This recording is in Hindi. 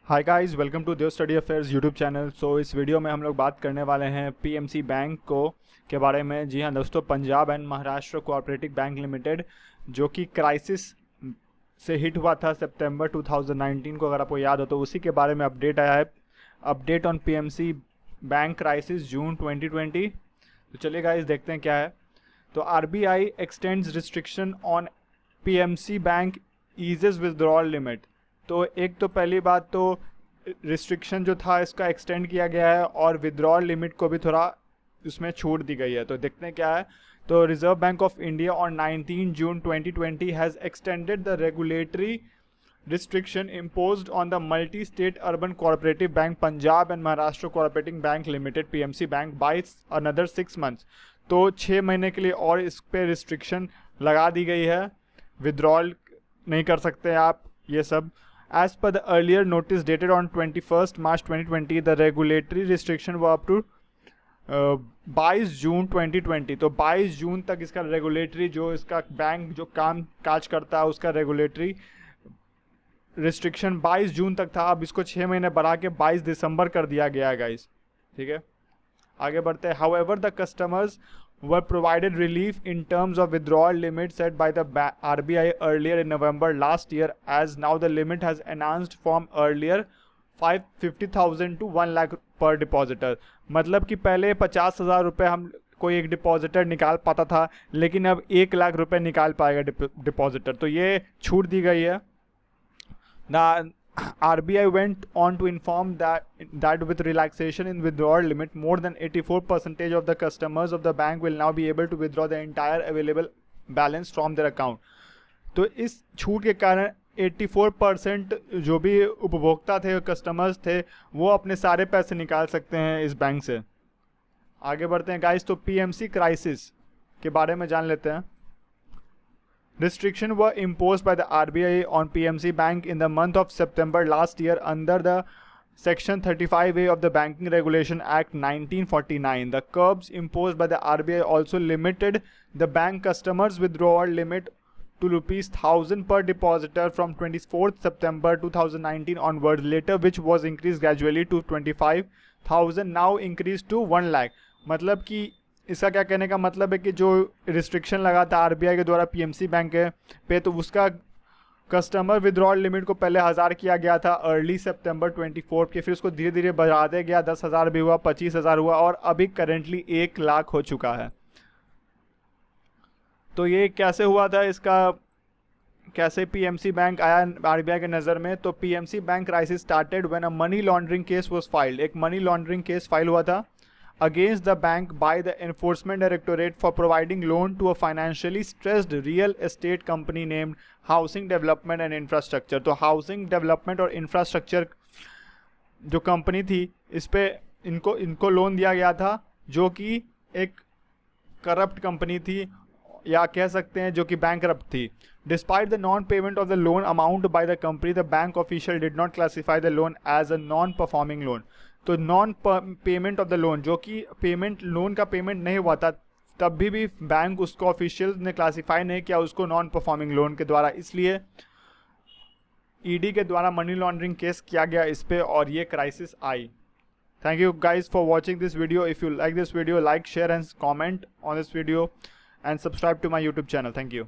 Hi guys, welcome to Dev study affairs YouTube channel. So इस वीडियो में हम लोग बात करने वाले हैं पीएमसी बैंक को के बारे में। जी हाँ दोस्तों, Punjab and Maharashtra cooperative bank limited जो कि क्राइसिस से हिट हुआ था सितंबर 2019 को, अगर आपको याद हो तो उसी के बारे में अपडेट आया है। Update on PMC bank crisis June 2020। तो चलिए गाइस देखते हैं क्या है। तो RBI extends restriction on PMC bank, eases withdrawal limit. तो एक तो पहली बात तो रिस्ट्रिक्शन जो था इसका एक्सटेंड किया गया है और विथड्रॉल लिमिट को भी थोड़ा उसमें छूट दी गई है। तो देखते हैं क्या है। तो reserve bank of India on 19 June 2020 has extended the regulatory restriction imposed on the multi-state urban cooperative bank Punjab and Maharashtra Cooperating Bank Limited PMC Bank by another 6 months। तो 6 महीने के लिए और इस पे रिस्ट्रिक्शन लगा दी गई है। विड्रॉल नहीं कर सकते आप ये सब। As per the earlier notice dated on 21st March 2020, the regulatory restriction were up to 22 जून 2020। तो 22 जून तक इसका रेगुलेटरी जो इसका बैंक जो काम काज करता है उसका रेगुलेटरी रिस्ट्रिक्शन 22 जून तक था। अब इसको 6 महीने बढ़ा के 22 दिसंबर कर दिया गया है गाइस। ठीक है, आगे बढ़ते हैं। However the customers were provided relief in terms of withdrawal limit set by the RBI earlier in November last year, as now the limit has enhanced from earlier 550,000 to 1 lakh per depositor। मतलब कि पहले 50,000 रुपये हम कोई एक डिपॉजिटर निकाल पाता था, लेकिन अब 1 लाख रुपए निकाल पाएगा डिपॉजिटर। तो ये छूट दी गई है। The RBI went on to inform that with relaxation in withdrawal limit, more than 84% of the customers of the bank will now be able to withdraw the entire available balance from their account। तो इस छूट के कारण 84% जो भी उपभोक्ता थे, कस्टमर्स थे, वो अपने सारे पैसे निकाल सकते हैं इस बैंक से। आगे बढ़ते हैं गाइस। तो पीएमसी क्राइसिस के बारे में जान लेते हैं। Restrictions were imposed by the RBI on PMC Bank in the month of September last year under the Section 35A of the Banking Regulation Act 1949. The curbs imposed by the RBI also limited the bank customers' withdrawal limit to ₹1,000 per depositor from 24th September 2019 onwards, later which was increased gradually to 25,000, now increased to 1 lakh। मतलब कि इसका क्या कहने का मतलब है कि जो रिस्ट्रिक्शन लगा था आरबीआई के द्वारा पीएमसी बैंक पे, तो उसका कस्टमर विड्रॉल लिमिट को पहले 1000 किया गया था अर्ली सितंबर 24 के, फिर उसको धीरे धीरे बढ़ा दिया गया। 10,000 भी हुआ, 25,000 हुआ और अभी करेंटली 1 लाख हो चुका है। तो ये कैसे हुआ था, इसका कैसे पीएमसी बैंक आया आरबीआई के नज़र में। तो PMC bank crisis started when a money laundering case was filed. एक मनी लॉन्ड्रिंग केस फाइल हुआ था against the bank by the Enforcement Directorate for providing loan to a financially stressed real estate company named Housing Development and Infrastructure। तो Housing Development और Infrastructure जो कंपनी थी, इस पे इनको लोन दिया गया था, जो कि एक करप्ट कंपनी थी, या कह सकते हैं जो कि बैंकरप्ट थी। Despite the non-payment of the loan amount by the company, the bank official did not classify the loan as a non-performing loan। तो non payment of the loan, जो कि पेमेंट लोन का पेमेंट नहीं हुआ था, तब भी बैंक उसको ऑफिशियल ने क्लासिफाई नहीं किया उसको नॉन परफॉर्मिंग लोन के द्वारा, इसलिए ईडी के द्वारा मनी लॉन्ड्रिंग केस किया गया इस पे और ये क्राइसिस आई। Thank you guys for watching this video. If you like this video, like, share and comment on this video and subscribe to my YouTube channel. Thank you.